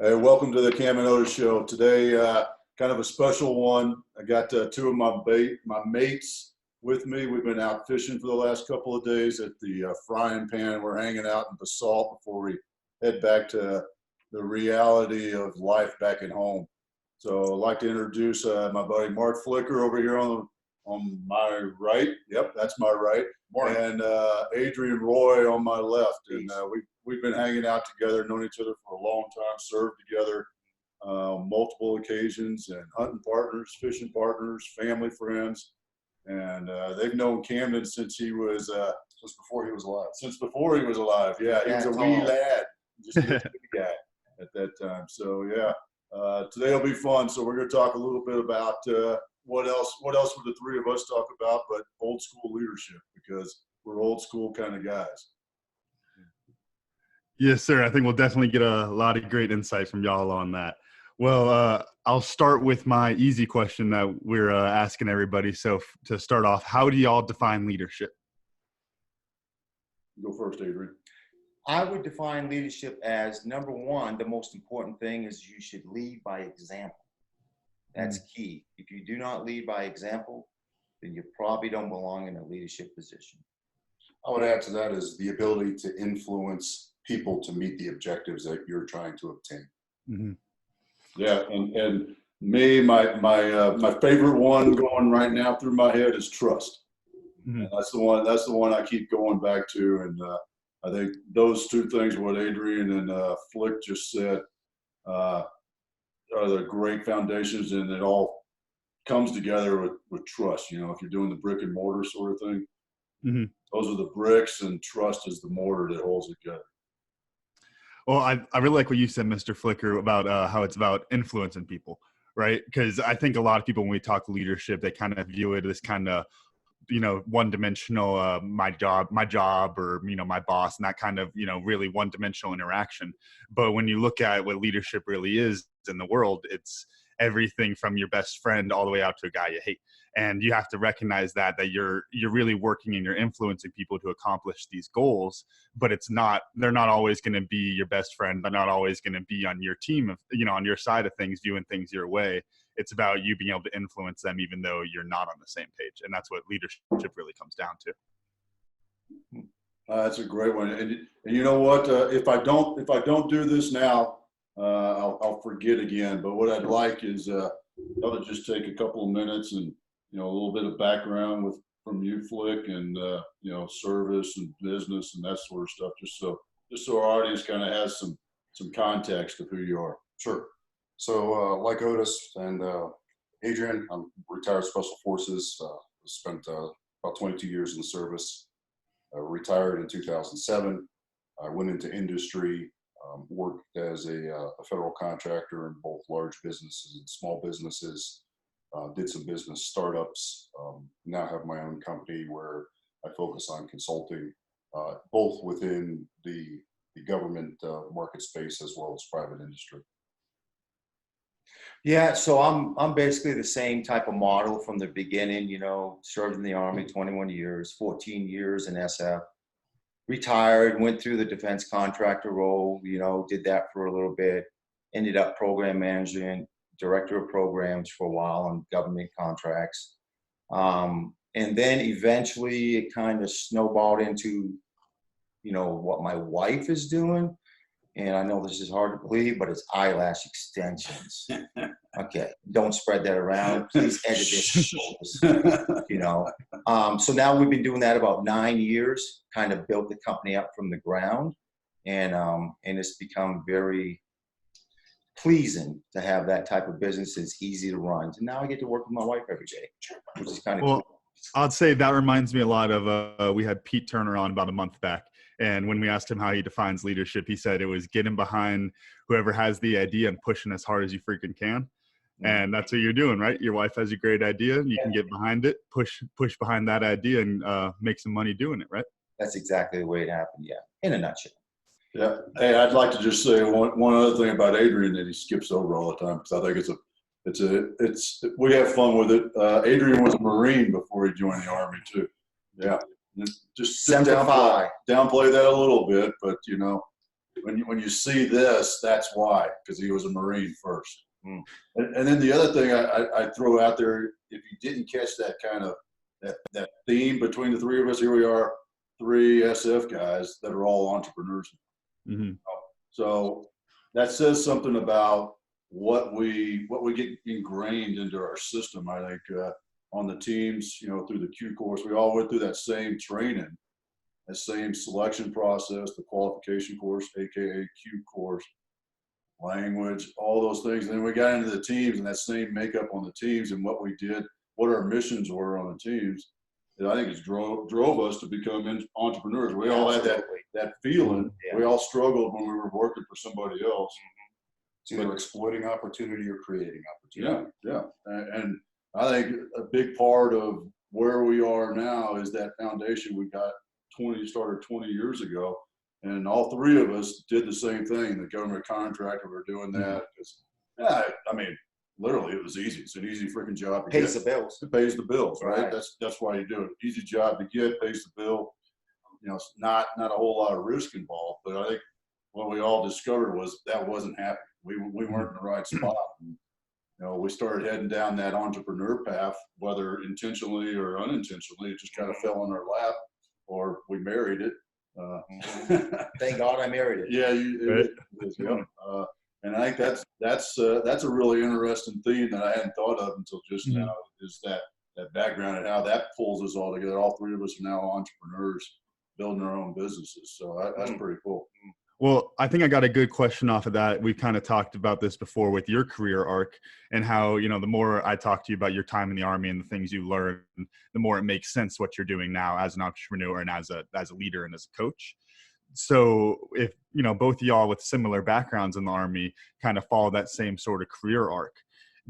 Hey, welcome to the Cam and Otis Show. Today, kind of a special one. I got two of my mates with me. We've been out fishing for the last couple of days at the frying pan. We're hanging out in Basalt before we head back to the reality of life back at home. So I'd like to introduce my buddy Mark Flicker over here on my right. Yep, that's my right. Morning. And Adrian Roy on my left. And we've been hanging out together, known each other for a long time, served together multiple occasions, and hunting partners, fishing partners, family friends. And they've known Camden since he was Just before he was alive. since before he was alive. Yeah, he was a wee lad, just a little guy at that time. So yeah, today will be fun. So we're going to talk a little bit about what else would the three of us talk about, but old school leadership, because we're old school kind of guys. Yes, sir. I think we'll definitely get a lot of great insight from y'all on that. Well, I'll start with my easy question that we're asking everybody. So to start off, how do y'all define leadership? Go first, Adrian. I would define leadership as, number one, the most important thing is you should lead by example. That's key. If you do not lead by example, then you probably don't belong in a leadership position. I would add to that is the ability to influence people to meet the objectives that you're trying to obtain. Mm-hmm. Yeah, and me, my favorite one going right now through my head is trust. Mm-hmm. And that's the one I keep going back to, and I think those two things, what Adrian and Flick just said, are the great foundations, and it all comes together with trust. You know, if you're doing the brick and mortar sort of thing, Mm-hmm. those are the bricks, and trust is the mortar that holds it together. Well, I really like what you said, Mr. Flicker, about how it's about influencing people, right? Because I think a lot of people, when we talk leadership, they kind of view it as kind of, one-dimensional, my job, or, my boss, and that kind of, really one-dimensional interaction. But when you look at what leadership really is in the world, it's everything from your best friend all the way out to a guy you hate. And you have to recognize that you're really working and you're influencing people to accomplish these goals, but they're not always going to be your best friend. They're not always going to be on your team, on your side of things, viewing things your way. It's about you being able to influence them, even though you're not on the same page. And that's what leadership really comes down to. That's a great one. And you know what? If I don't do this now, I'll forget again. But what I'd like is I'll just take a couple of minutes and a little bit of background from you, Flick, and service and business and that sort of stuff, just so our audience kind of has some context of who you are. Sure. So like Otis and Adrian, I'm retired Special Forces, spent about 22 years in the service, retired in 2007. I went into industry, worked as a federal contractor in both large businesses and small businesses, did some business startups, now have my own company where I focus on consulting, both within the government market space as well as private industry. Yeah, so I'm basically the same type of model from the beginning, served in the Army 21 years, 14 years in SF, retired, went through the defense contractor role, did that for a little bit, ended up program managing, director of programs for a while on government contracts. And then eventually it kind of snowballed into, what my wife is doing. And I know this is hard to believe, but it's eyelash extensions. Okay, don't spread that around. Please edit this. So now we've been doing that about 9 years. Kind of built the company up from the ground, and it's become very pleasing to have that type of business. It's easy to run, and now I get to work with my wife every day, which is kind of cool. I'd say that reminds me a lot of we had Pete Turner on about a month back. And when we asked him how he defines leadership, he said it was getting behind whoever has the idea and pushing as hard as you freaking can. And that's what you're doing, right? Your wife has a great idea. You can get behind it, push behind that idea, and make some money doing it, right? That's exactly the way it happened, yeah, in a nutshell. Yeah. Hey, I'd like to just say one other thing about Adrian that he skips over all the time, because I think we have fun with it. Adrian was a Marine before he joined the Army too. Yeah. Just downplay that a little bit, but when you see this, that's why, because he was a Marine first. Mm. And then the other thing I throw out there, if you didn't catch that kind of that theme between the three of us, here we are, three SF guys that are all entrepreneurs. Mm-hmm. So that says something about what we get ingrained into our system. I think on the teams, through the Q course, we all went through that same training, that same selection process, the qualification course, aka Q course, language, all those things. And then we got into the teams and that same makeup on the teams and what we did, what our missions were on the teams. And I think it drove us to become entrepreneurs. We all had that feeling. Yeah. We all struggled when we were working for somebody else. It's either exploiting opportunity or creating opportunity. Yeah. And I think a big part of where we are now is that foundation we started 20 years ago. And all three of us did the same thing. The government contractor, we're doing that. Literally, it was easy. It's an easy freaking job to get. Pays the bills. It pays the bills, right? Right. That's why you do it. Easy job to get, pays the bill. It's not a whole lot of risk involved. But I think what we all discovered was that wasn't happening. We weren't in the right spot. And, we started heading down that entrepreneur path, whether intentionally or unintentionally. It just kind of fell in our lap, or we married it. Thank God I married it. Yeah, it is. Yeah. And I think that's a really interesting theme that I hadn't thought of until just now. Is that background and how that pulls us all together. All three of us are now entrepreneurs, building our own businesses. So that's pretty cool. Well, I think I got a good question off of that. We've kind of talked about this before with your career arc and how, the more I talk to you about your time in the Army and the things you learn, the more it makes sense what you're doing now as an entrepreneur and as a leader and as a coach. So if, both of y'all with similar backgrounds in the Army kind of follow that same sort of career arc,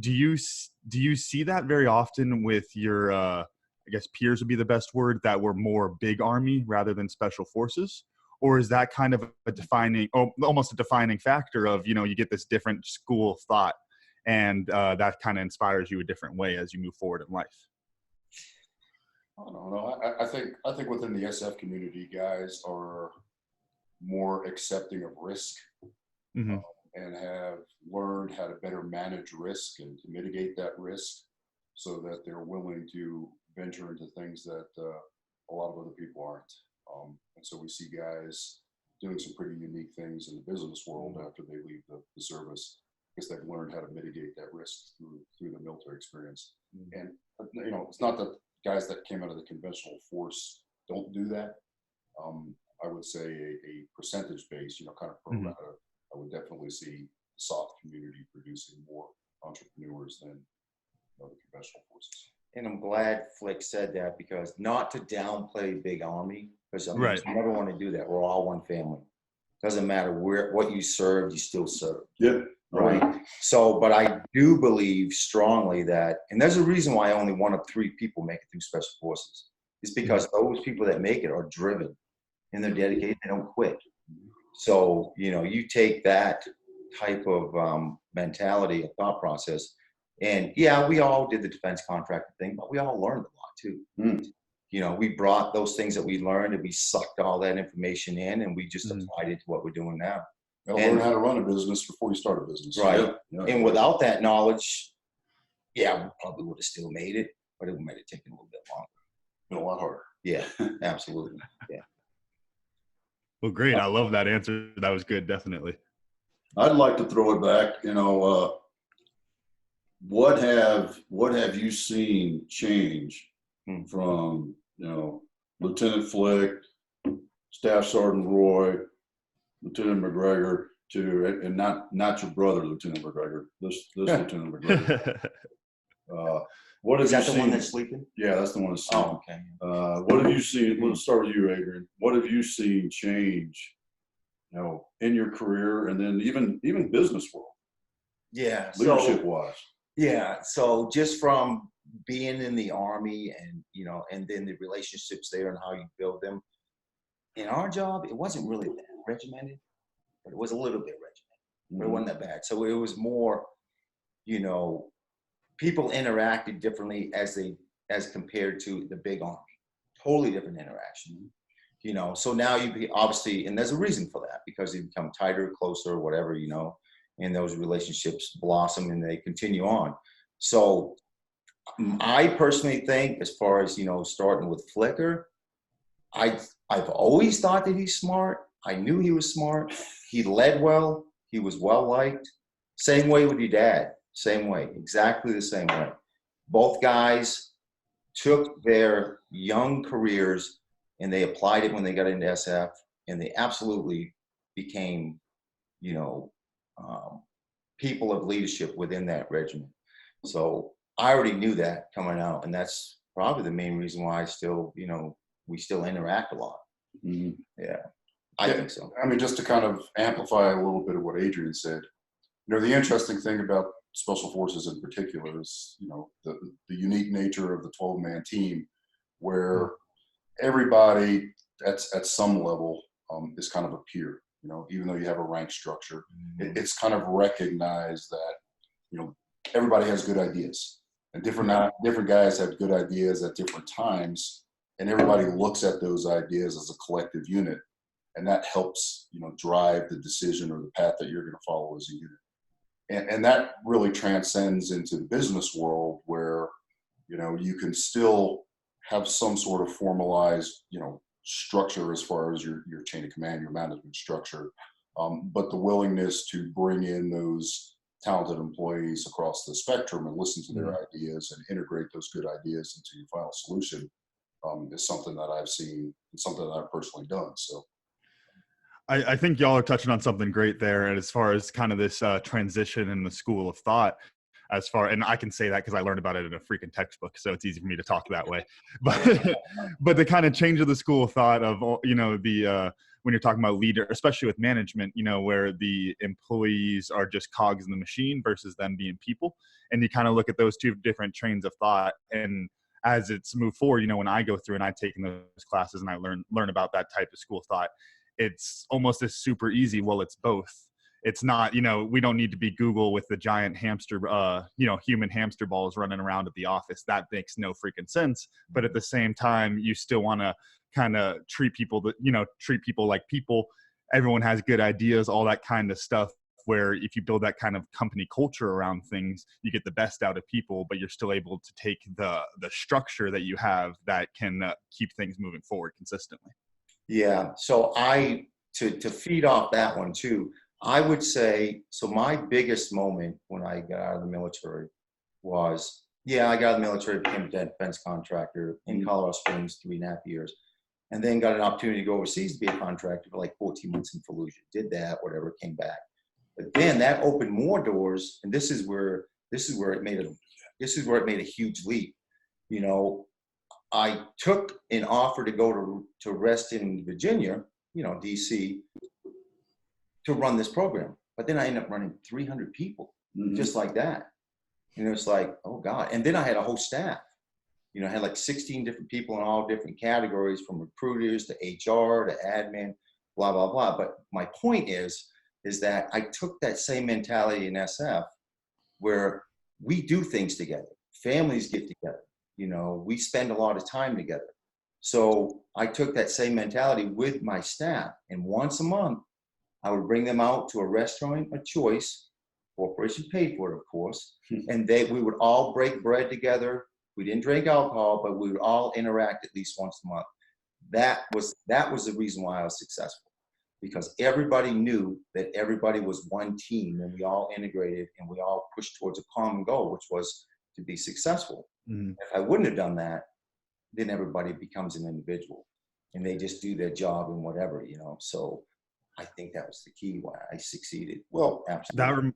do you see that very often with your, I guess peers would be the best word, that were more big Army rather than special forces? Or is that kind of almost a defining factor of, you get this different school of thought and that kind of inspires you a different way as you move forward in life? I don't know. I think within the SF community, guys are more accepting of risk Mm-hmm. and have learned how to better manage risk and to mitigate that risk so that they're willing to venture into things that a lot of other people aren't. And so we see guys doing some pretty unique things in the business world after they leave the service because they've learned how to mitigate that risk through the military experience. And, it's not that guys that came out of the conventional force don't do that. I would say a percentage base, kind of pro rata, I would definitely see the soft community producing more entrepreneurs than the conventional forces. And I'm glad Flick said that, because not to downplay Big Army, because Right. you never want to do that. We're all one family. Doesn't matter what you served, you still serve. Yep. Right. So, but I do believe strongly that, and there's a reason why only one of three people make it through Special Forces. It's because those people that make it are driven and they're dedicated. They don't quit. So, you take that type of mentality, a thought process, and yeah, we all did the defense contractor thing, but we all learned a lot too. We brought those things that we learned and we sucked all that information in and we just applied it to what we're doing now. You gotta learn how to run a business before you start a business. Right. Yeah. And without that knowledge, yeah, we probably would have still made it, but it might have taken a little bit longer. Been a lot harder. Yeah, absolutely. Yeah. Well, great. I love that answer. That was good. Definitely. I'd like to throw it back. What have you seen change from Lieutenant Flick, Staff Sergeant Roy, Lieutenant McGregor and not your brother, Lieutenant McGregor, this Lieutenant McGregor. What have Is that you the one seen? that's sleeping? Yeah, that's the one that's sleeping. Oh, okay. What have you seen? Let's start with you, Adrian. What have you seen change, in your career and then even business world, Yeah. leadership wise? Yeah. So just from being in the Army and, and then the relationships there and how you build them. In our job, it wasn't really that regimented, but it was a little bit regimented. But it wasn't that bad. So it was more, people interacted differently as compared to the Big Army. Totally different interaction. So now obviously, and there's a reason for that, because you become tighter, closer, whatever, and those relationships blossom and they continue on. So I personally think, as far as, starting with Flicker, I've always thought that he's smart. I knew he was smart. He led well. He was well liked. Same way with your dad. Same way. Exactly the same way. Both guys took their young careers and they applied it when they got into SF, and they absolutely became, people of leadership within that regiment. So I already knew that coming out, and that's probably the main reason why I still, we still interact a lot. Mhm. Yeah, I think so. I mean, just to kind of amplify a little bit of what Adrian said, the interesting thing about Special Forces in particular is, the unique nature of the 12-man team, where everybody at some level is kind of a peer. Even though you have a rank structure, it's kind of recognized that, everybody has good ideas, and different guys have good ideas at different times, and everybody looks at those ideas as a collective unit, and that helps, drive the decision or the path that you're going to follow as a unit. And that really transcends into the business world, where, you can still have some sort of formalized, structure as far as your chain of command, your management structure. But the willingness to bring in those talented employees across the spectrum and listen to their ideas and integrate those good ideas into your final solution is something that I've seen and something that I've personally done. So I think y'all are touching on something great there. And as far as kind of this transition in the school of thought, and I can say that because I learned about it in a freaking textbook, so it's easy for me to talk that way. But the kind of change of the school of thought of, when you're talking about leader, especially with management, where the employees are just cogs in the machine versus them being people. And you kind of look at those two different trains of thought. And as it's moved forward, when I go through and I take in those classes and I learn about that type of school of thought, it's almost as super easy. Well, it's both. It's not, we don't need to be Google with the giant hamster, human hamster balls running around at the office. That makes no freaking sense. But at the same time, you still want to kind of treat people like people. Everyone has good ideas, all that kind of stuff, where if you build that kind of company culture around things, you get the best out of people, but you're still able to take the structure that you have that can keep things moving forward consistently. Yeah. So to feed off that one too, I would say, so my biggest moment when I got out of the military was, I got out of the military, became a defense contractor in Colorado Springs, 3.5 years, and then got an opportunity to go overseas to be a contractor for like 14 months in Fallujah. Did that, whatever, came back. But then that opened more doors, and this is where it made a huge leap. I took an offer to go to Reston, Virginia, DC, to run this program. But then I ended up running 300 people, just like that. It's like, oh God. And then I had a whole staff. I had like 16 different people in all different categories, from recruiters to HR to admin, blah, blah, blah. But my point is that I took that same mentality in SF, where we do things together. Families get together. We spend a lot of time together. So I took that same mentality with my staff, and once a month, I would bring them out to a restaurant of choice, corporation paid for it, of course, and we would all break bread together. We didn't drink alcohol, but we would all interact at least once a month. That was the reason why I was successful, because everybody knew that everybody was one team, and we all integrated and we all pushed towards a common goal, which was to be successful. If I wouldn't have done that, then everybody becomes an individual and they just do their job and whatever, So I think that was the key why I succeeded. Well, absolutely.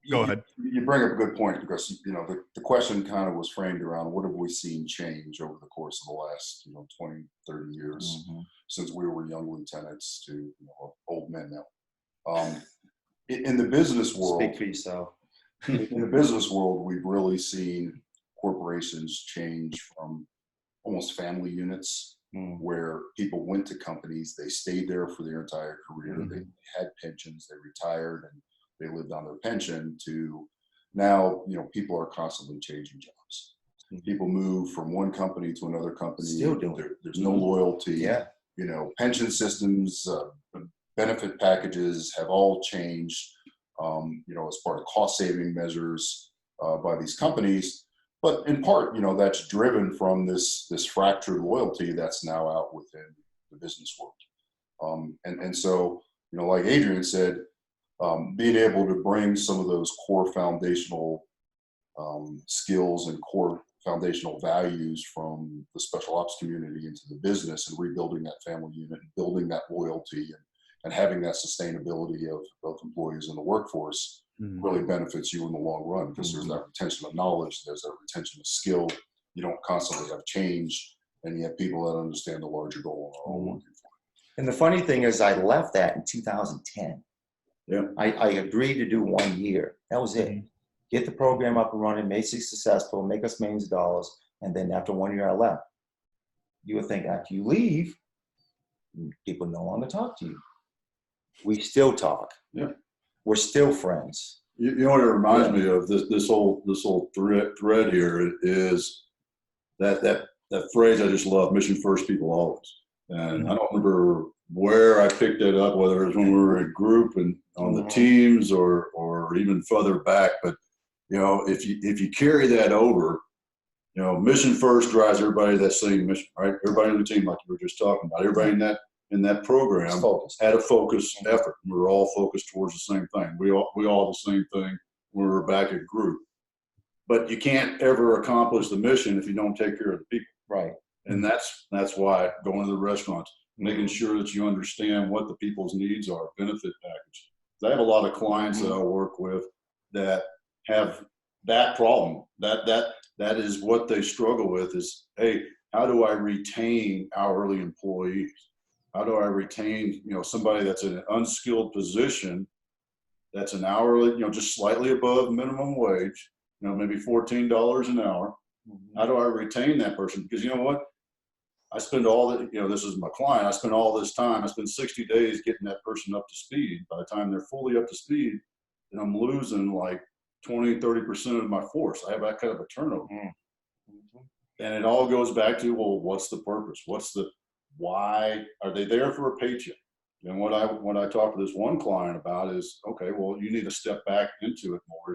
Go ahead. You bring up a good point, because the question kind of was framed around what have we seen change over the course of the last 20, 30 years since we were young lieutenants to old men now. In the business world, Speak for yourself. In the business world, we've really seen corporations change from almost family units, where people went to companies, they stayed there for their entire career, they had pensions, they retired, and they lived on their pension, to now, people are constantly changing jobs. People move from one company to another company. Still doing it. There's no loyalty. Yeah. pension systems, benefit packages have all changed, as part of cost saving measures by these companies. But in part, that's driven from this fractured loyalty that's now out within the business world. And so, like Adrian said, being able to bring some of those core foundational skills and core foundational values from the special ops community into the business and rebuilding that family unit, and building that loyalty and having that sustainability of employees in the workforce really benefits you in the long run, because there's that retention of knowledge, there's that retention of skill. You don't constantly have change, and you have people that understand the larger goal and are all working for it. And the funny thing is, I left that in 2010. Yeah. I agreed to do 1 year. That was it. Get the program up and running, make it successful, make us millions of dollars, and then after 1 year I left. You would think after you leave, people no longer talk to you. We still talk. Yeah. We're still friends. You know what it reminds me of? This whole thread here is that phrase I just love: mission first, people always. And I don't remember where I picked it up, whether it was when we were in group and on the teams or even further back. But if you carry that over, mission first drives everybody to that same mission, right? Everybody on the team, like you were just talking about, everybody in that program had a focused effort. We were all focused towards the same thing. We all the same thing when we were back at group. But you can't ever accomplish the mission if you don't take care of the people. Right. And that's why going to the restaurants, making sure that you understand what the people's needs are, benefit package. I have a lot of clients that I work with that have that problem. That is what they struggle with is, hey, how do I retain hourly employees? How do I retain, somebody that's in an unskilled position, that's an hourly, just slightly above minimum wage, maybe $14 an hour. How do I retain that person? Because you know what? I spend all the, this is my client. I spend all this time. I spend 60 days getting that person up to speed. By the time they're fully up to speed, then I'm losing like 20, 30% of my force. I have that kind of a turnover. And it all goes back to, well, what's the purpose? Why are they there for a paycheck? And what I talk to this one client about is, okay, well, you need to step back into it more.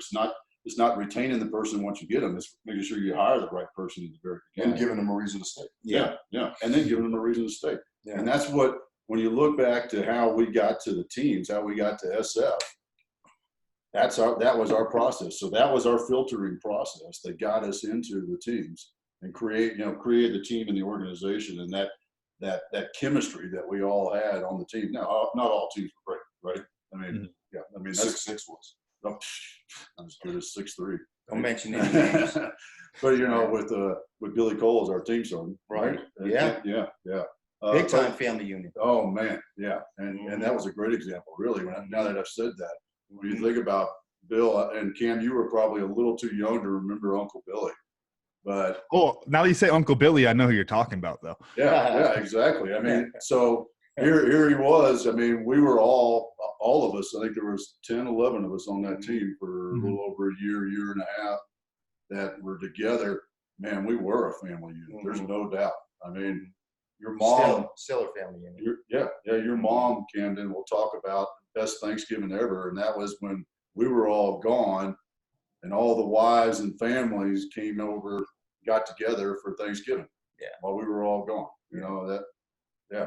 It's not retaining the person once you get them. It's making sure you hire the right person at the very beginning. And giving them a reason to stay. Yeah. And then giving them a reason to stay. Yeah. And that's what, when you look back to how we got to the teams, how we got to SF, that was our process. So that was our filtering process that got us into the teams and created the team and the organization, and that chemistry that we all had on the team. Now, not all teams were great, right? I mean, that's 6'6" was. Not as good as 6'3". Don't mention any names. But with Billy Cole as our team son, Right. Yeah. Big time family unit. Oh man, yeah, and that was a great example, really. Now that I've said that, when you think about Bill and Cam, you were probably a little too young to remember Uncle Billy, but now that you say Uncle Billy, I know who you're talking about, though. yeah, exactly. I mean, so here he was. I mean, we were all of us. I think there was 10, 11 of us on that team for a little over a year and a half that were together. Man, we were a family unit. There's no doubt. I mean, your mom, still a family unit. your mom, Camden, will talk about best Thanksgiving ever, and that was when we were all gone, and all the wives and families came over, got together for Thanksgiving. Yeah, while we were all gone. Yeah.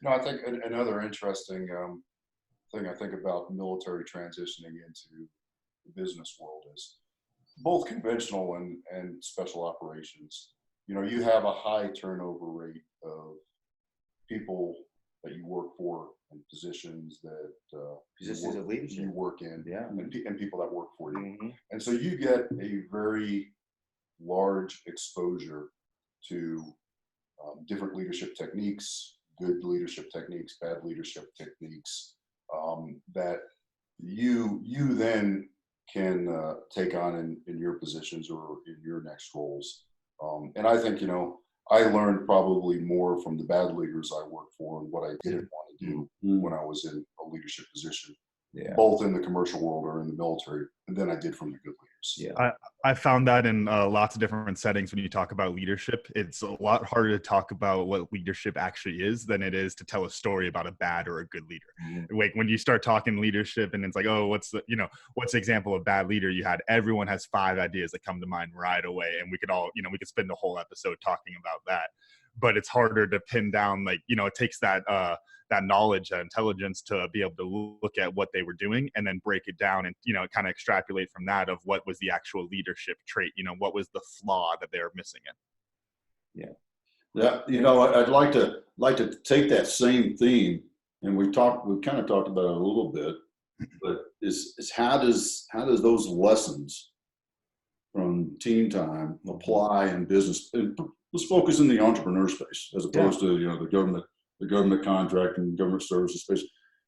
No, I think another interesting thing I think about military transitioning into the business world is both conventional and special operations. You have a high turnover rate of people that you work for and positions that positions of leadership you work in, and people that work for you. And so you get a very large exposure to different leadership techniques, good leadership techniques, bad leadership techniques, that you then can take on in your positions or in your next roles. And I think, I learned probably more from the bad leaders I worked for and what I didn't want to do when I was in a leadership position, both in the commercial world or in the military, than I did from the good leaders. years. Yeah. I found that in lots of different settings when you talk about leadership. It's a lot harder to talk about what leadership actually is than it is to tell a story about a bad or a good leader. Mm-hmm. Like when you start talking leadership and it's like, oh, what's the example of bad leader you had? Everyone has 5 ideas that come to mind right away. And we could all, we could spend a whole episode talking about that. But it's harder to pin down, like, it takes that knowledge, that intelligence to be able to look at what they were doing and then break it down and, kind of extrapolate from that of what was the actual leadership trait, what was the flaw that they were missing in. Yeah. I'd like to take that same theme, and we've kind of talked about it a little bit, but is how does those lessons from team time apply in business? And let's focus in the entrepreneur space as opposed to the government contract and government services space.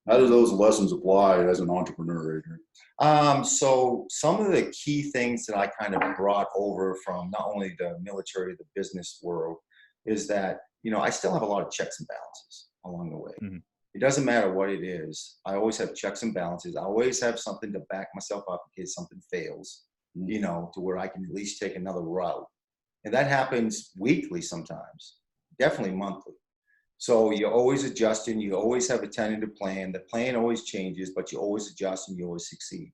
How do those lessons apply as an entrepreneur, Adrian? So some of the key things that I kind of brought over from not only the military, the business world, is that, I still have a lot of checks and balances along the way. Mm-hmm. It doesn't matter what it is. I always have checks and balances. I always have something to back myself up in case something fails, to where I can at least take another route. And that happens weekly sometimes, definitely monthly. So you're always adjusting. You always have a tentative plan. The plan always changes, but you always adjust and you always succeed.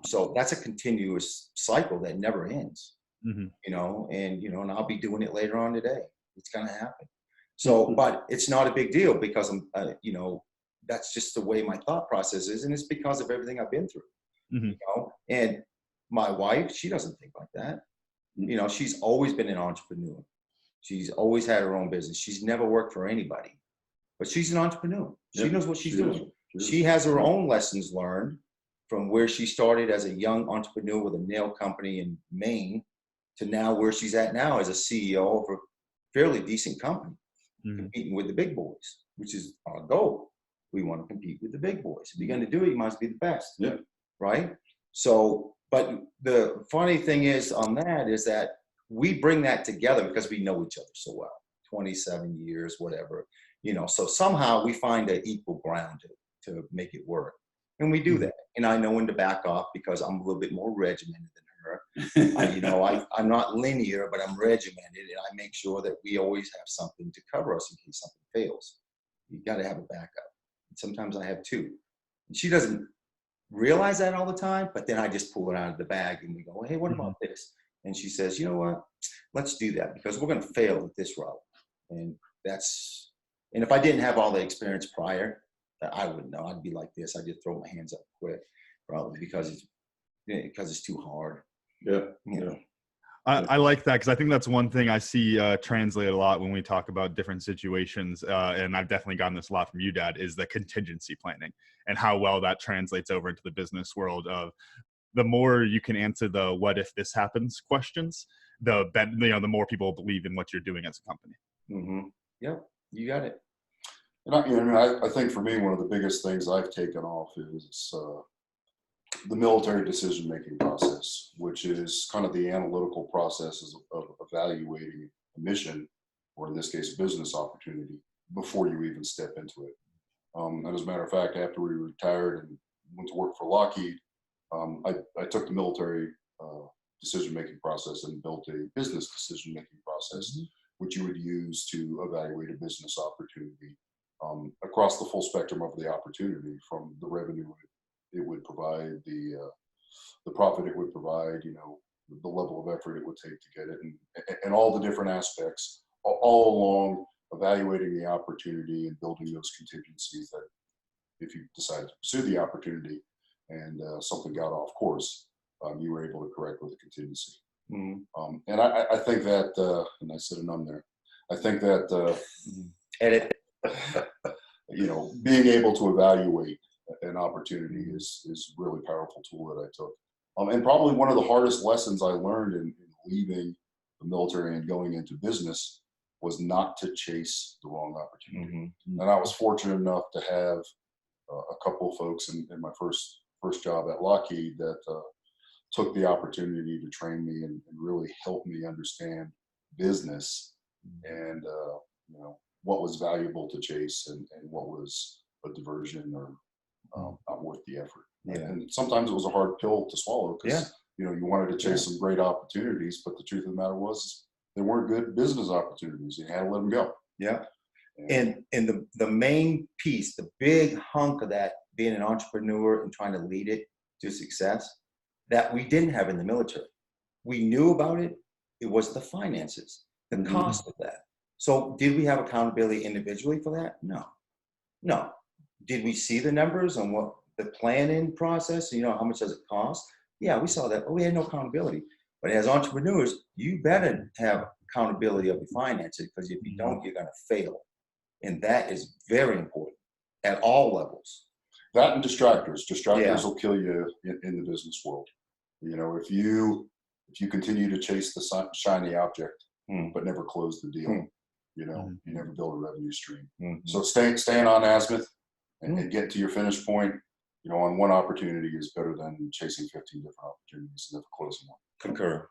So that's a continuous cycle that never ends, Mm-hmm. and I'll be doing it later on today. It's going to happen. So, but it's not a big deal because that's just the way my thought process is. And it's because of everything I've been through, Mm-hmm. and my wife, she doesn't think like that. She's always been an entrepreneur. She's always had her own business. She's never worked for anybody, but she's an entrepreneur. She knows what she's doing. She has her own lessons learned from where she started as a young entrepreneur with a nail company in Maine to now where she's at now as a CEO of a fairly decent company, competing with the big boys, which is our goal. We want to compete with the big boys. If you're going to do it, you must be the best. Yeah. Right? So, but the funny thing is on that is that we bring that together because we know each other so well, 27 years, whatever, so somehow we find an equal ground to make it work. And we do that. And I know when to back off because I'm a little bit more regimented than her. I'm not linear, but I'm regimented, and I make sure that we always have something to cover us in case something fails. You got to have a backup. And sometimes I have 2. And she doesn't realize that all the time, but then I just pull it out of the bag and we go, hey, what about this? And she says, you know what? Let's do that because we're going to fail at this route. And if I didn't have all the experience prior, I wouldn't know. I'd be like this. I'd just throw my hands up quick, probably because it's too hard. Yeah. I like that because I think that's one thing I see translate a lot when we talk about different situations, and I've definitely gotten this a lot from you, Dad, is the contingency planning and how well that translates over into the business world of the more you can answer the what if this happens questions, the more people believe in what you're doing as a company. Mm-hmm. Yep, you got it. And I think for me, one of the biggest things I've taken off is the military decision-making process, which is kind of the analytical processes of evaluating a mission, or in this case, a business opportunity, before you even step into it. And as a matter of fact, after we retired and went to work for Lockheed, I took the military decision-making process and built a business decision-making process, which you would use to evaluate a business opportunity across the full spectrum of the opportunity, from the revenue it would provide, the profit it would provide, the level of effort it would take to get it, and all the different aspects, all along evaluating the opportunity and building those contingencies that if you decide to pursue the opportunity and something got off course, you were able to correct with a contingency. And I think that, and I said a num there, I think that Edit. Being able to evaluate an opportunity is a really powerful tool that I took. And probably one of the hardest lessons I learned in leaving the military and going into business was not to chase the wrong opportunity. And I was fortunate enough to have a couple of folks in my first job at Lockheed that took the opportunity to train me and really help me understand business and what was valuable to chase and what was a diversion or not worth the effort. And sometimes it was a hard pill to swallow because You know, you wanted to chase some great opportunities, but the truth of the matter was they weren't good business opportunities. You had to let them go. Yeah. And the main piece, the big hunk of that being an entrepreneur and trying to lead it to success that we didn't have in the military. We knew about it. It was the finances, the cost of that. So did we have accountability individually for that? No. No. Did we see the numbers on what the planning process, you know, how much does it cost? Yeah, we saw that, but we had no accountability. But as entrepreneurs, you better have accountability of your finances, because if you don't, you're going to fail. And that is very important at all levels. That and distractors. Distractors will kill you in the business world. You know, if you continue to chase the shiny object, but never close the deal, you know, you never build a revenue stream. So staying on azimuth and get to your finish point, you know, on one opportunity is better than chasing 15 different opportunities and never closing one. Concur.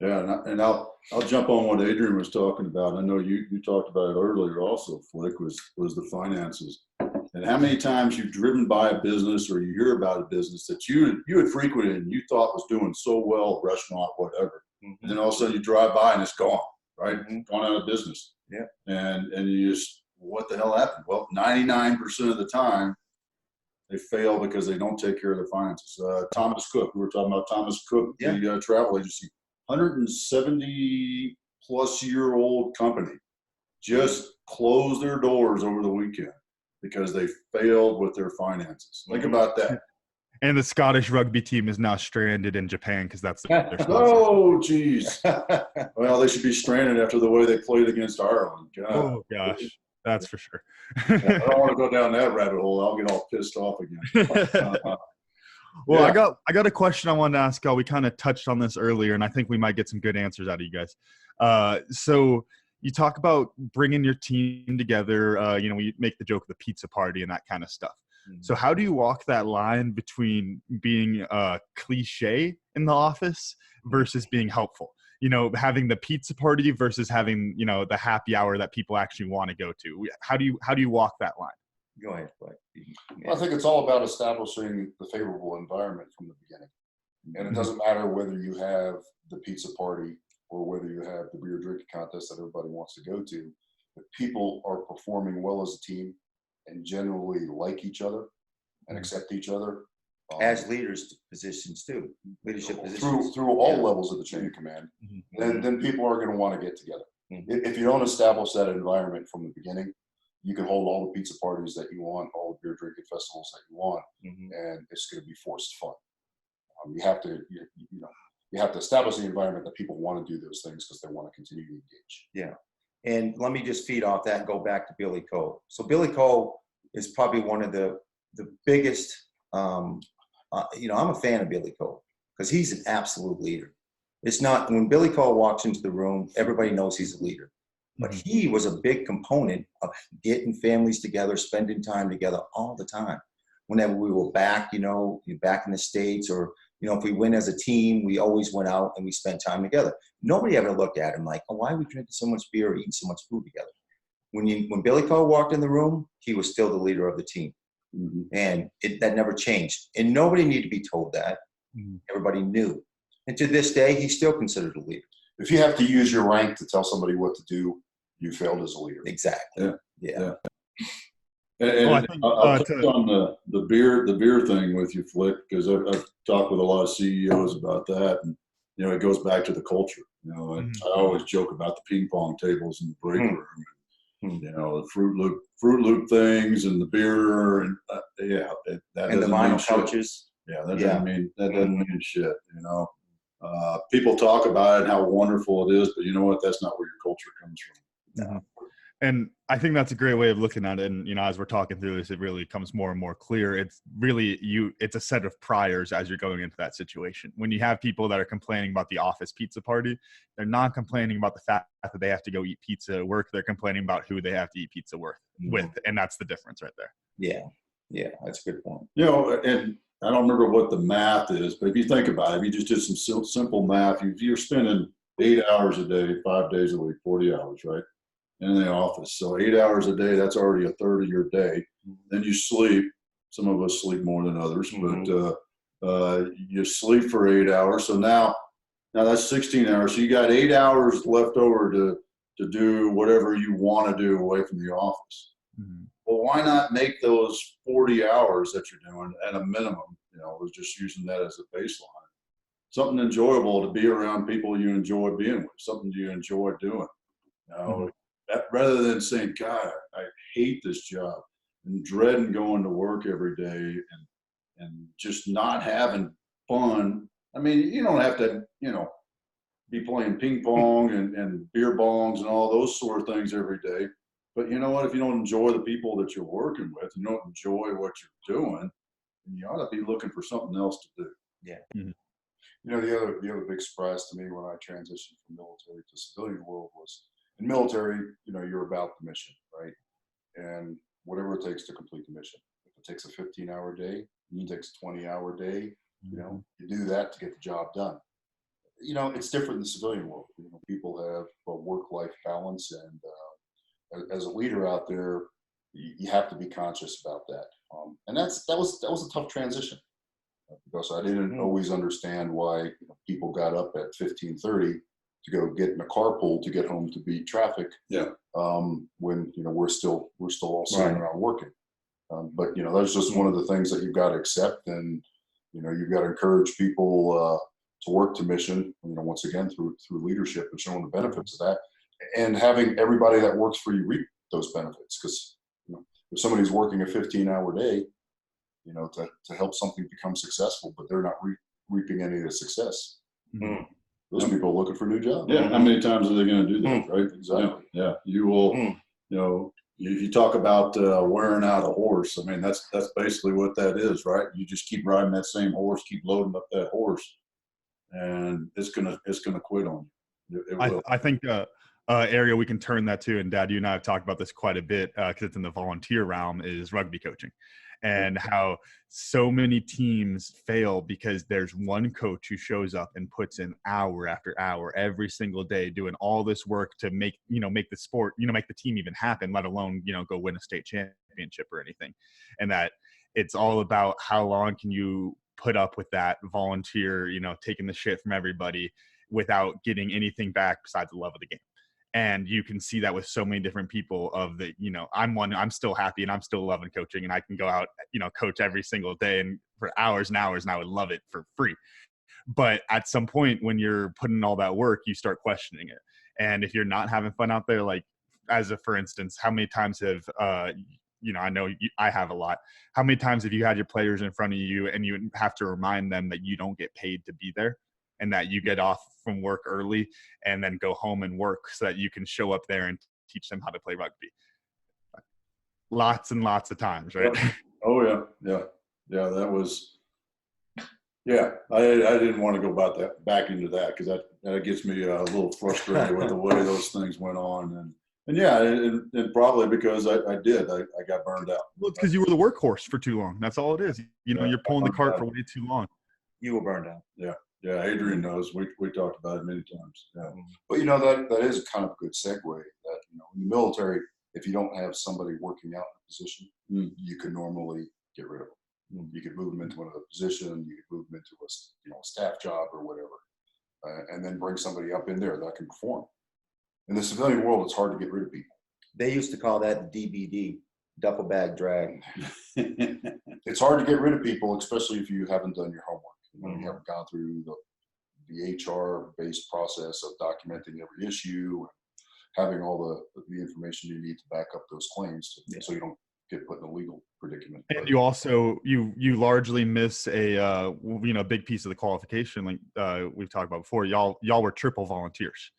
Yeah, and I'll jump on what Adrian was talking about. I know you talked about it earlier also, Flick, was the finances. And how many times you've driven by a business or you hear about a business that you had frequented and you thought was doing so well, restaurant, whatever. And then all of a sudden you drive by and it's gone, right? Gone out of business. Yeah. And you just, what the hell happened? Well, 99% of the time, they fail because they don't take care of their finances. Thomas Cook, we were talking about Thomas Cook, the travel agency, 170 plus year old company, just closed their doors over the weekend because they failed with their finances. Think about that. And the Scottish rugby team is now stranded in Japan because that's their sponsor. Oh, geez. Well, they should be stranded after the way they played against Ireland. God. Oh, gosh. That's for sure. I don't want to go down that rabbit hole. I'll get all pissed off again. Well, I got a question I wanted to ask y'all. We kind of touched on this earlier, and I think we might get some good answers out of you guys. So you talk about bringing your team together. You know, we make the joke of the pizza party and that kind of stuff. So how do you walk that line between being cliche in the office versus being helpful? You know, having the pizza party versus having, you know, the happy hour that people actually want to go to. How do you walk that line? Go ahead. Well, I think it's all about establishing the favorable environment from the beginning. And it doesn't matter whether you have the pizza party or whether you have the beer drinking contest that everybody wants to go to. If people are performing well as a team and generally like each other and accept each other. As leaders positions too, leadership positions. Through all levels of the chain of command, then people are going to want to get together. If you don't establish that environment from the beginning, you can hold all the pizza parties that you want, all the beer drinking festivals that you want, and it's going to be forced fun. You have to establish the environment that people want to do those things because they want to continue to engage. Yeah. And let me just feed off that and go back to Billy Cole. So Billy Cole is probably one of the biggest, you know, I'm a fan of Billy Cole because he's an absolute leader. It's not, when Billy Cole walks into the room, everybody knows he's a leader. But he was a big component of getting families together, spending time together all the time. Whenever we were back, you know, back in the States, or, you know, if we went as a team, we always went out and we spent time together. Nobody ever looked at him like, oh, why are we drinking so much beer or eating so much food together? When Billy Cole walked in the room, he was still the leader of the team. And that never changed. And nobody needed to be told that. Everybody knew. And to this day, he's still considered a leader. If you have to use your rank to tell somebody what to do, you failed as a leader. Exactly. Yeah. And I'll touch on the beer thing with you, Flick, because I've talked with a lot of CEOs about that, and you know, it goes back to the culture. You know, I always joke about the ping pong tables in the break room, and, you know, the Fruit Loop things and the beer, and that and the vinyl couches. Yeah, that doesn't mean shit. You know, people talk about it and how wonderful it is, but you know what? That's not where your culture comes from. No. And I think that's a great way of looking at it. And, you know, as we're talking through this, it really comes more and more clear. It's really it's a set of priors as you're going into that situation. When you have people that are complaining about the office pizza party, they're not complaining about the fact that they have to go eat pizza at work. They're complaining about who they have to eat pizza with. And that's the difference right there. Yeah, that's a good point. You know, and I don't remember what the math is, but if you think about it, if you just did some simple math, you're spending 8 hours a day, 5 days a week, 40 hours, right? In the office. So 8 hours a day, that's already a third of your day. Then you sleep. Some of us sleep more than others, but You sleep for 8 hours. So now that's 16 hours. So you got 8 hours left over to do whatever you want to do away from the office. Mhm. Well, why not make those 40 hours that you're doing at a minimum? I was just using that as a baseline. Something enjoyable to be around people you enjoy being with, something you enjoy doing. Mhm. That, rather than saying, God, I hate this job and dreading going to work every day and just not having fun. I mean, you don't have to, be playing ping pong and beer bongs and all those sort of things every day. But you know what? If you don't enjoy the people that you're working with, you don't enjoy what you're doing, then you ought to be looking for something else to do. Yeah. Mhm. The other big surprise to me when I transitioned from military to civilian world was in military, you're about the mission, right? And whatever it takes to complete the mission. If it takes a 15-hour day, it takes a 20-hour day, you do that to get the job done. It's different in the civilian world. People have a work-life balance, and as a leader out there, you have to be conscious about that. And that was a tough transition because I didn't always understand why people got up at 15:30 to go get in a carpool to get home to beat traffic. Yeah. When we're still all sitting Right. around working. But that's just one of the things that you've got to accept, and you've got to encourage people to work to mission. Once again through leadership and showing the benefits of that, and having everybody that works for you reap those benefits. Because if somebody's working a 15-hour day, to help something become successful, but they're not reaping any of the success. Mm. Those people are looking for new jobs. Yeah. How many times are they going to do that? Right. Exactly. Yeah. You will, if you talk about wearing out a horse, I mean, that's basically what that is, right? You just keep riding that same horse, keep loading up that horse, and it's gonna quit on you. It will. I think area we can turn that to, and Dad, you and I have talked about this quite a bit because it's in the volunteer realm, is rugby coaching, and how so many teams fail because there's one coach who shows up and puts in hour after hour every single day doing all this work to make the sport, make the team even happen, let alone go win a state championship or anything. And that it's all about how long can you put up with that volunteer, taking the shit from everybody without getting anything back besides the love of the game. And you can see that with so many different people of the, I'm still happy and I'm still loving coaching, and I can go out, coach every single day and for hours and hours, and I would love it for free. But at some point when you're putting in all that work, you start questioning it. And if you're not having fun out there, like for instance, how many times have, I know I have a lot. How many times have you had your players in front of you and you have to remind them that you don't get paid to be there, and that you get off from work early and then go home and work so that you can show up there and teach them how to play rugby? Lots and lots of times, right? Oh yeah. That was. Yeah, I didn't want to go back into that because that gets me a little frustrated with the way those things went on, and yeah, and probably because I got burned out. Well, it's because you were the workhorse for too long. That's all it is. You're pulling the cart for way too long. You were burned out. Yeah, Adrian knows. We talked about it many times. Yeah. But that is kind of a good segue. That in the military, if you don't have somebody working out in a position, you can normally get rid of them. You could move them into another position. You could move them into a staff job or whatever, and then bring somebody up in there that can perform. In the civilian world, it's hard to get rid of people. They used to call that DBD, duffel bag drag. It's hard to get rid of people, especially if you haven't done your homework. You haven't gone through the HR-based process of documenting every issue and having all the information you need to back up those claims, so you don't get put in a legal predicament. And you also you largely miss a big piece of the qualification, like we've talked about before. Y'all were triple volunteers.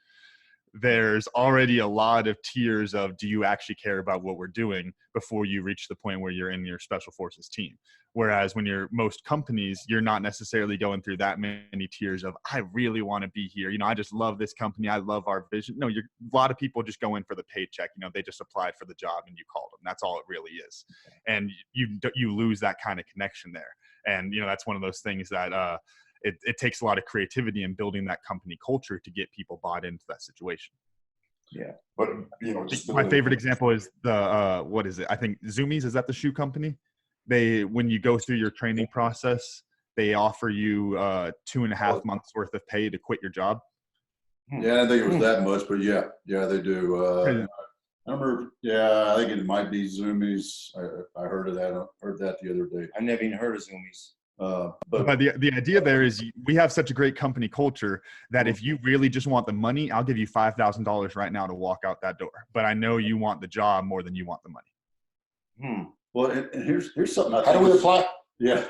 There's already a lot of tiers of, do you actually care about what we're doing before you reach the point where you're in your special forces team? Whereas when you're most companies, you're not necessarily going through that many tiers of, I really want to be here. I just love this company. I love our vision. No, a lot of people just go in for the paycheck. They just applied for the job and you called them. That's all it really is. And you lose that kind of connection there. And, that's one of those things that, it takes a lot of creativity in building that company culture to get people bought into that situation. Yeah. But, my favorite example is the, what is it? I think Zoomies, is that the shoe company? When you go through your training process, they offer you 2.5 months worth of pay to quit your job. Yeah, I didn't think it was that much, but yeah, they do. I remember, yeah, I think it might be Zoomies. I heard of that. I heard that the other day. I never even heard of Zoomies. But the idea there is we have such a great company culture that if you really just want the money, I'll give you $5,000 right now to walk out that door. But I know you want the job more than you want the money. Well, and here's something. How do we apply? Yeah.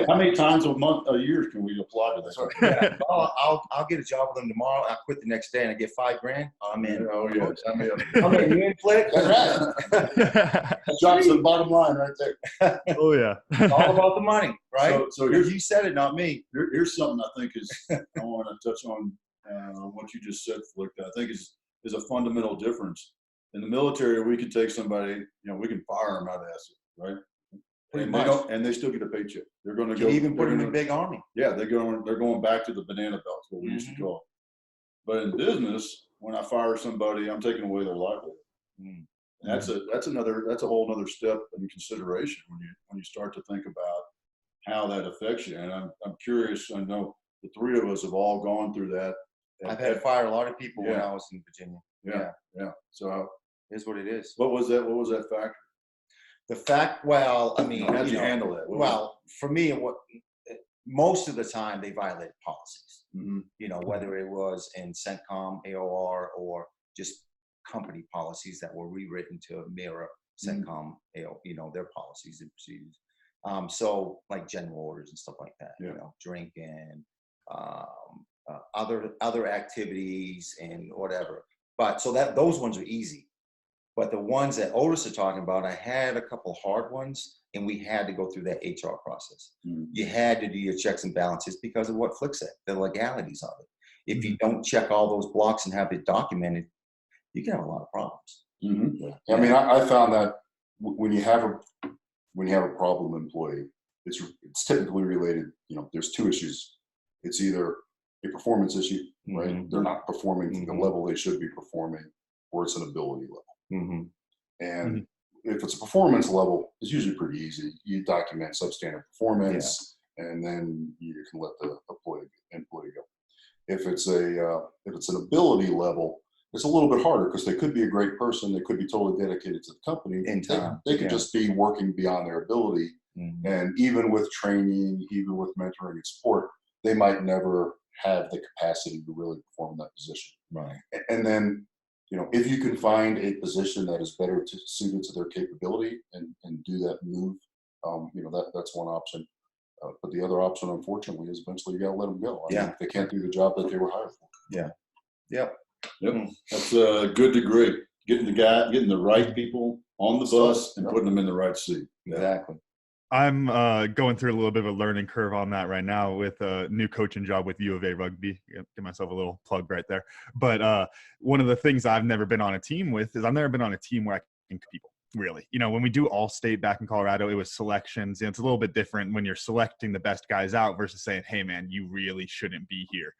How many times a year can we apply to that? Yeah. Oh, I'll get a job with them tomorrow. I quit the next day and I get $5,000. I'm in. Oh yeah. I'm in. You in, Flick? That's right. That drops to the bottom line right there. Oh yeah. It's all about the money, right? So here's You said it, not me. here's something I think is I want to touch on what you just said, Flick. That I think is a fundamental difference. In the military, we could take somebody, we can fire them out of asset, right? Pretty And much. and they still get a paycheck. They're going to You go. can even put they're them in gonna- a big army. Yeah, they're going back to the banana belts, what we used to call it. But in business, when I fire somebody, I'm taking away their livelihood. Mm. And that's a whole other step in consideration when you start to think about how that affects you. And I'm curious. I know the three of us have all gone through that. I've had to fire a lot of people when Yeah. I was in Virginia. Yeah. So Here's what it is. what was that factor? The fact, well, I mean, How'd you handle that? Well, for me, most of the time they violated policies. Mhm. Whether it was in CENTCOM, AOR, or just company policies that were rewritten to mirror CENTCOM, their policies and procedures. So like general orders and stuff like that. Yeah. Drinking, other activities and whatever. But so those ones are easy. But the ones that Otis are talking about, I had a couple hard ones, and we had to go through that HR process. Mhm. You had to do your checks and balances because of what Flick said, the legalities of it. If you don't check all those blocks and have it documented, you can have a lot of problems. Mm-hmm. I mean, I found that when you have a problem employee, it's typically related. There's two issues. It's either a performance issue, right? Mhm. They're not performing to the Mhm. level they should be performing, or it's an ability level. Mm-hmm. And if it's a performance level, it's usually pretty easy. You document substandard performance, and then you can let the employee go. If it's an ability level, it's a little bit harder because they could be a great person. They could be totally dedicated to the company. In time, They could just be working beyond their ability. Mm-hmm. And even with training, even with mentoring and support, they might never have the capacity to really perform that position. Right. And then, if you can find a position that is better suited to their capability and do that move, that's one option. But the other option, unfortunately, is eventually you got to let them go. I mean, they can't do the job that they were hired for. Yeah. Yep. That's a good degree. Getting the right people on the bus and putting them in the right seat. Exactly. I'm going through a little bit of a learning curve on that right now with a new coaching job with U of A Rugby. Give myself a little plug right there. But one of the things I've never been on a team with is I've never been on a team where I can coach people, really. When we do All-State back in Colorado, it was selections. It's a little bit different when you're selecting the best guys out versus saying, hey, man, you really shouldn't be here.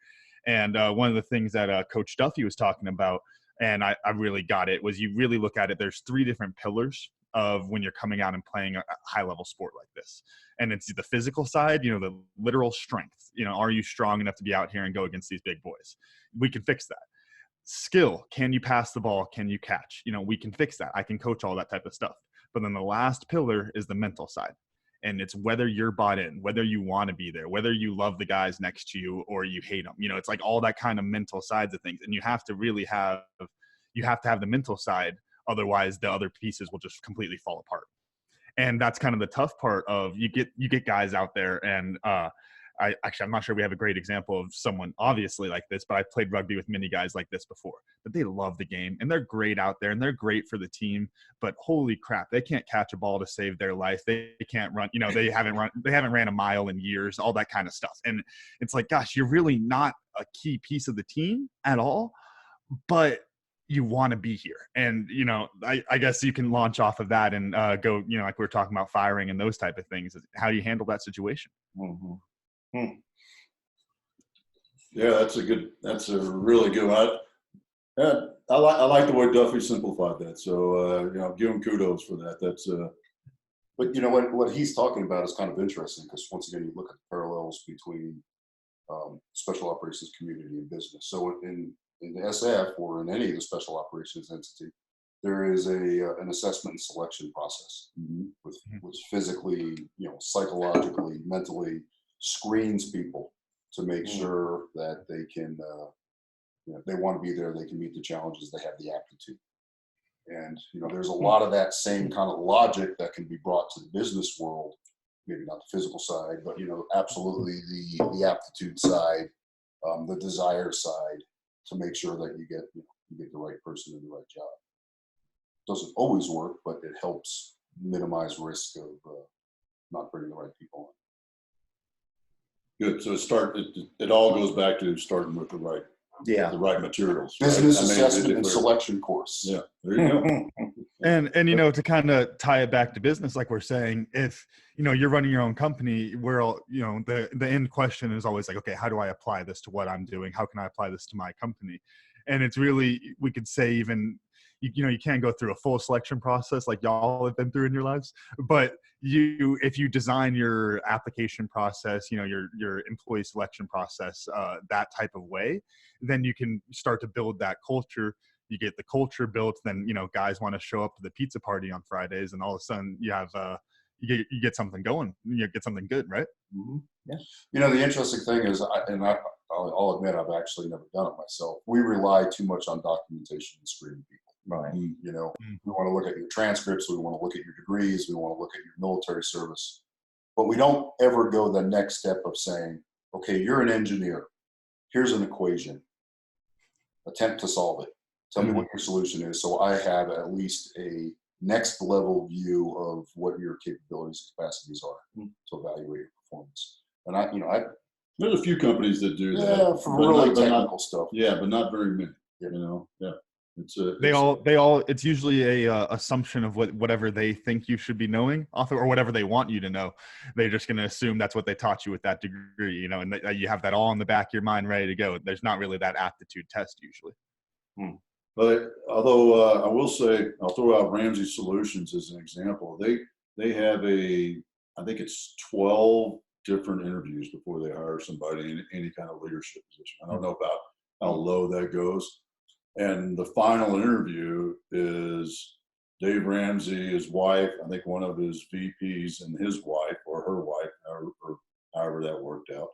And one of the things that Coach Duffy was talking about, and I really got it, was you really look at it, there's 3 different pillars of when you're coming out and playing a high level sport like this. And it's the physical side, the literal strength, are you strong enough to be out here and go against these big boys? We can fix that. Skill, can you pass the ball? Can you catch? We can fix that. I can coach all that type of stuff. But then the last pillar is the mental side. And it's whether you're bought in, whether you want to be there, whether you love the guys next to you or you hate them. It's like all that kind of mental sides of things. And you have to really have the mental side. Otherwise, the other pieces will just completely fall apart. And that's kind of the tough part of you get guys out there. And I'm not sure we have a great example of someone obviously like this, but I've played rugby with many guys like this before. But they love the game and they're great out there and they're great for the team. But holy crap, they can't catch a ball to save their life. They can't run. They haven't ran a mile in years. All that kind of stuff. And it's like, gosh, you're really not a key piece of the team at all. But you want to be here. And, I guess you can launch off of that and go, like we were talking about firing and those type of things. How do you handle that situation? Mm-hmm. Yeah, that's a really good one. I like the way Duffy simplified that. So, give him kudos for that. But what he's talking about is kind of interesting because once again, you look at the parallels between special operations community and business. So in the SF or in any of the special operations entity, there is an assessment and selection process, which physically, psychologically, mentally screens people to make sure that they can, they want to be there, they can meet the challenges, they have the aptitude. And there's a lot of that same kind of logic that can be brought to the business world, maybe not the physical side, but absolutely the aptitude side, the desire side, to make sure that you get the right person in the right job. Doesn't always work, but it helps minimize risk of not bringing the right people in. Good. So it all goes back to starting with the right materials. Business assessment and selection course. Yeah, there you go. And to kind of tie it back to business, like we're saying, if you're running your own company, we're all, the end question is always like, okay, how do I apply this to what I'm doing? How can I apply this to my company? And it's really, we could say even, you can't go through a full selection process like y'all have been through in your lives, but if you design your application process, your employee selection process, that type of way, then you can start to build that culture. You get the culture built, then guys want to show up to the pizza party on Fridays, and all of a sudden you have you get something going. You get something good, right? Mm-hmm. Yeah. The interesting thing is, I'll admit I've actually never done it myself. We rely too much on documentation and screening people. Right. We want to look at your transcripts, we want to look at your degrees, we want to look at your military service, but we don't ever go the next step of saying, okay, you're an engineer. Here's an equation. Attempt to solve it. Tell me what your solution is, so I have at least a next level view of what your capabilities and capacities are to evaluate your performance. And there's a few companies that do that. Yeah, for really technical stuff. Yeah, but not very many. Yeah. It's usually a assumption of whatever they think you should be knowing or whatever they want you to know. They're just going to assume that's what they taught you with that degree, and you have that all in the back of your mind ready to go. There's not really that aptitude test usually. But although I will say, I'll throw out Ramsey Solutions as an example. They have I think it's 12 different interviews before they hire somebody in any kind of leadership position. I don't know about how low that goes. And the final interview is Dave Ramsey, his wife, I think one of his VPs and his wife or her wife, or however that worked out.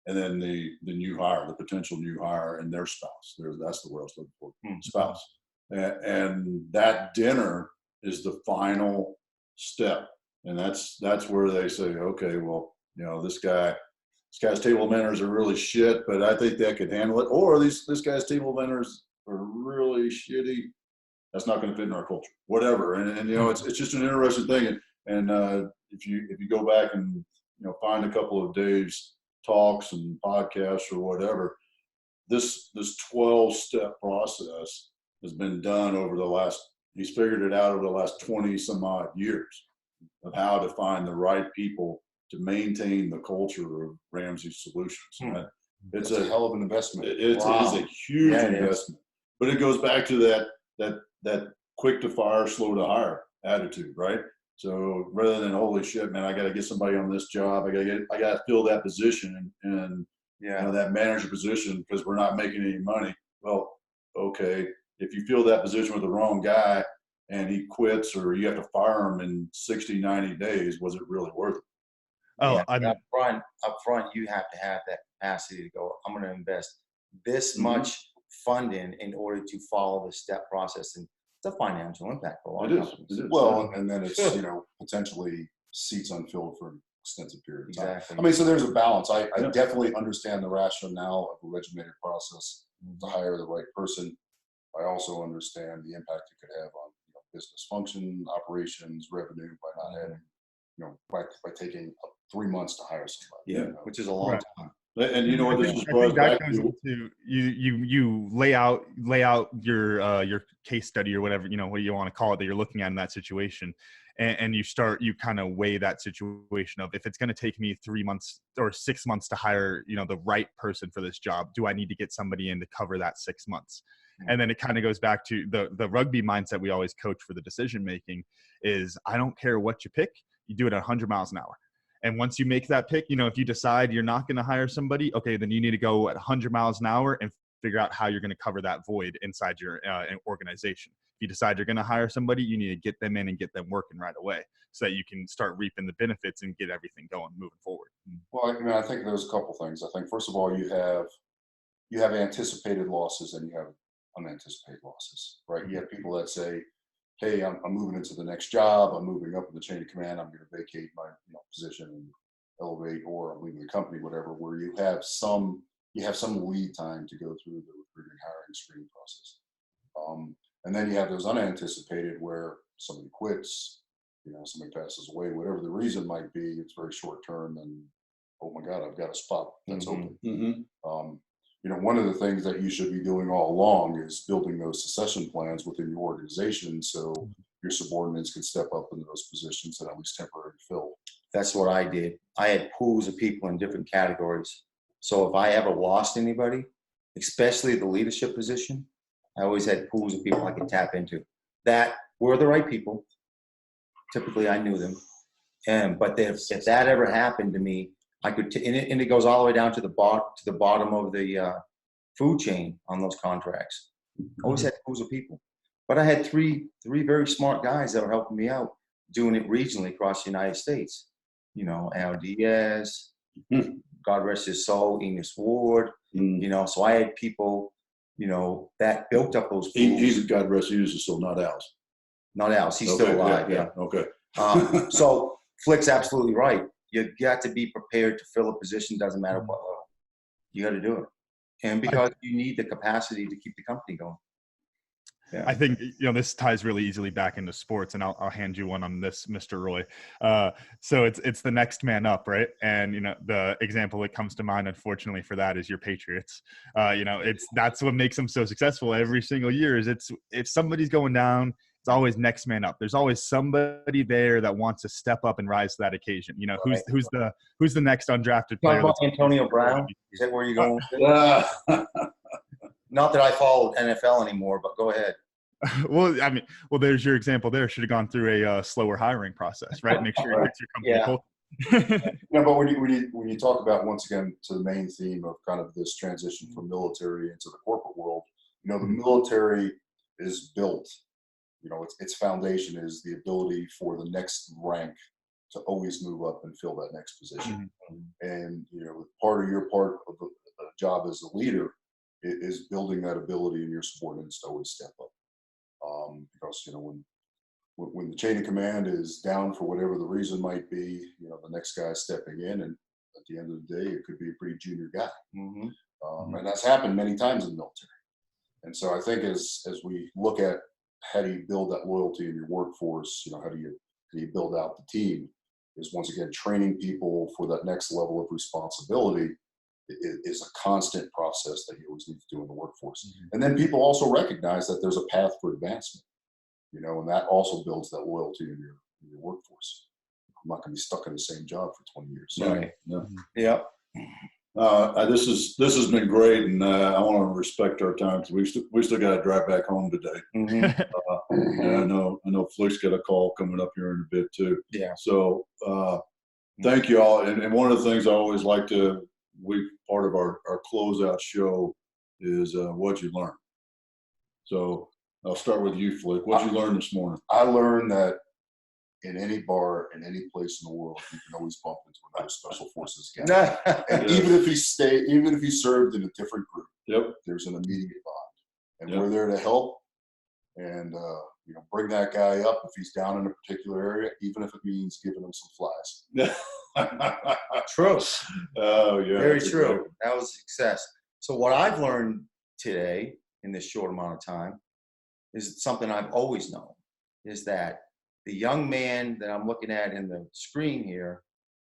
And then the new hire, the potential new hire, and their spouse. That's the word I was looking for, spouse. And that dinner is the final step. And that's where they say, okay, well, this guy's table manners are really shit, but I think that could handle it. Or this guy's table manners are really shitty. That's not going to fit in our culture. Whatever. And it's just an interesting thing. And if you go back and find a couple of Dave's talks and podcasts or whatever, this 12-step process has been done he's figured it out over the last 20 some odd years of how to find the right people to maintain the culture of Ramsey Solutions. It's a hell of an investment. It is a huge investment, but it goes back to that quick to fire, slow to hire attitude, right? So rather than holy shit, man, I got to get somebody on this job. I got to fill that position and that manager position because we're not making any money. Well, okay, if you fill that position with the wrong guy and he quits or you have to fire him in 60, 90 days, was it really worth it? Up front, you have to have that capacity to go, I'm going to invest this much funding in order to follow the step process. And it's a financial impact for a lot of companies. Well, and then it's, potentially seats unfilled for an extensive period of time. Exactly. I mean, so there's a balance. I definitely understand the rationale of a regimented process to hire the right person. I also understand the impact it could have on business function, operations, revenue by not having, by taking 3 months to hire somebody. Which is a long time. And what this was I think brought that back goes to. into you lay out your case study or whatever what you want to call it that you're looking at in that situation, and you kind of weigh that situation of if it's going to take me 3 months or 6 months to hire the right person for this job, do I need to get somebody in to cover that 6 months? And then it kind of goes back to the rugby mindset we always coach for the decision making is I don't care what you pick, you do it at 100 miles an hour. And once you make that pick, if you decide you're not going to hire somebody, okay, then you need to go at 100 miles an hour and figure out how you're going to cover that void inside your organization. If you decide you're going to hire somebody, you need to get them in and get them working right away so that you can start reaping the benefits and get everything going moving forward. Well, I mean, I think there's a couple things. I think first of all, you have anticipated losses and you have unanticipated losses, right? You have people that say, hey, I'm moving into the next job, I'm moving up in the chain of command, I'm going to vacate my position and elevate, or I'm leaving the company, whatever, where you have some lead time to go through the recruiting, hiring, screening process. And then you have those unanticipated where somebody quits, somebody passes away, whatever the reason might be, it's very short term and, oh my God, I've got a spot that's open. One of the things that you should be doing all along is building those succession plans within your organization so your subordinates can step up into those positions and at least temporarily fill. That's what I did. I had pools of people in different categories. So if I ever lost anybody, especially the leadership position, I always had pools of people I could tap into that were the right people. Typically, I knew them. But if that ever happened to me, I could, and it goes all the way down to the bottom of the food chain on those contracts. I always had pools of people, but I had three very smart guys that were helping me out doing it regionally across the United States. Al Diaz, God rest his soul, Enos Ward. So I had people, that built up those pools. He's God rest his soul, not ours. Not Al's. He's still alive. Yeah. Okay. So Flick's absolutely right. You got to be prepared to fill a position. Doesn't matter what level. You got to do it, and because you need the capacity to keep the company going. Yeah. I think this ties really easily back into sports, and I'll hand you one on this, Mr. Roy. So it's the next man up, right? And the example that comes to mind, unfortunately, for that is your Patriots. That's what makes them so successful every single year. Is if somebody's going down, it's always next man up. There's always somebody there that wants to step up and rise to that occasion. Who's the next undrafted player? Talk about Antonio Brown. Is that where you're going with it? Not that I follow NFL anymore, but go ahead. Well, there's your example there. Should have gone through a slower hiring process, right? Make sure it fits your company culture. But when you talk about, once again, to the main theme of kind of this transition from military into the corporate world, the military is built, its foundation is the ability for the next rank to always move up and fill that next position. And, part of the job as a leader is building that ability in your subordinates to always step up. Because when the chain of command is down for whatever the reason might be, the next guy is stepping in, and at the end of the day, it could be a pretty junior guy. And that's happened many times in the military. And so I think as we look at how do you build that loyalty in your workforce, how do you build out the team, is once again training people for that next level of responsibility is a constant process that you always need to do in the workforce. And then people also recognize that there's a path for advancement, and that also builds that loyalty in your workforce. I'm not going to be stuck in the same job for 20 years. Right. Yeah. This has been great, and I want to respect our time because we still got to drive back home today. And I know Flick's got a call coming up here in a bit too. Yeah. So thank you all. And one of the things I always like to, part of our closeout show is what you learn. So I'll start with you, Flick. What you learned this morning? I learned that in any bar, in any place in the world, you can always bump into another special forces guy. And even if he served in a different group, there's an immediate bond, and we're there to help and bring that guy up if he's down in a particular area, even if it means giving him some flies. True. Oh yeah, very true. That was a success. So what I've learned today in this short amount of time is something I've always known, is that the young man that I'm looking at in the screen here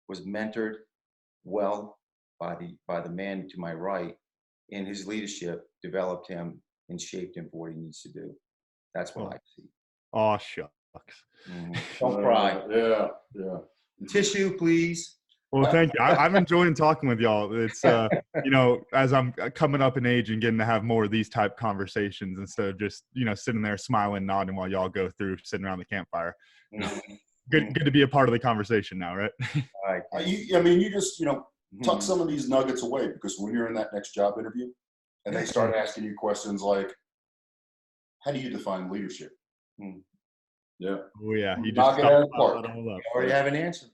was mentored well by the man to my right, and his leadership developed him and shaped him for what he needs to do. That's what I see. Oh, shucks. Don't cry. Yeah. Tissue, please. Well, thank you. I'm enjoying talking with y'all. It's as I'm coming up in age and getting to have more of these type conversations instead of just sitting there smiling, nodding while y'all go through sitting around the campfire. Good to be a part of the conversation now, right? All right. You just tuck some of these nuggets away, because when you're in that next job interview and they start asking you questions like, how do you define leadership? Yeah. Oh yeah, you Knock just it out of the followed park. that all up. You already have an answer.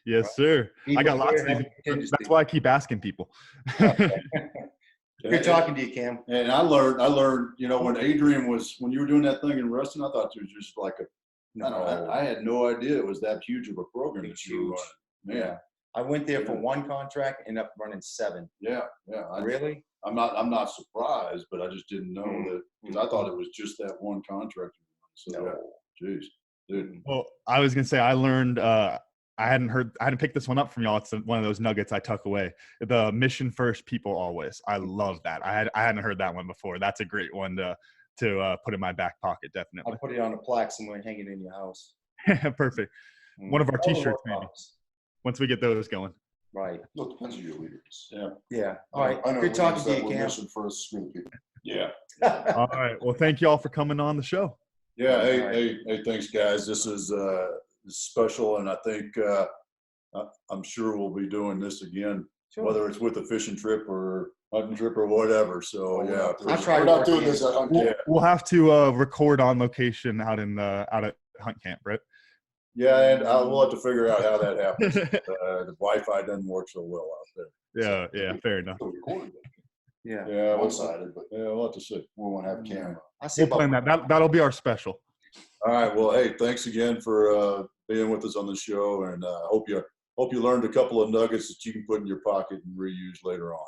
Yes, sir. I got lots of these. That's why I keep asking people. Good talking to you, Cam. And I learned, when Adrian when you were doing that thing in Ruston, I thought it was just like I had no idea it was that huge of a program that you were running. Man. I went there for one contract, ended up running 7. Yeah. Really? I'm not surprised, but I just didn't know that, because I thought it was just that one contract. So No. yeah, jeez, dude. Well, I was gonna say I learned. I hadn't picked this one up from y'all. It's one of those nuggets I tuck away. The mission first, people always. I love that. I hadn't heard that one before. That's a great one to put in my back pocket, definitely. I'll put it on a plaque somewhere and hang it in your house. Perfect. One of our T-shirts, maybe. Once we get those going. Right. Well, it depends who your leader is. Yeah. All right. I know Good talking to you, we're Cam. mission first screen people. Yeah. All right. Well, thank you all for coming on the show. Yeah. Hey, thanks, guys. This is special, and I think I'm sure we'll be doing this again, whether it's with a fishing trip or hunting trip or whatever. So yeah, We're not doing this at hunt camp. We'll have to record on location out at hunt camp, right? Yeah, and we'll have to figure out how that happens. The Wi-Fi doesn't work so well out there. Yeah, fair enough. Still recorded, Yeah. Yeah, one-sided, but we'll have to see. we won't have camera. I see We'll plan that. That'll be our special. All right. Well, hey, thanks again for being with us on the show, and hope you learned a couple of nuggets that you can put in your pocket and reuse later on.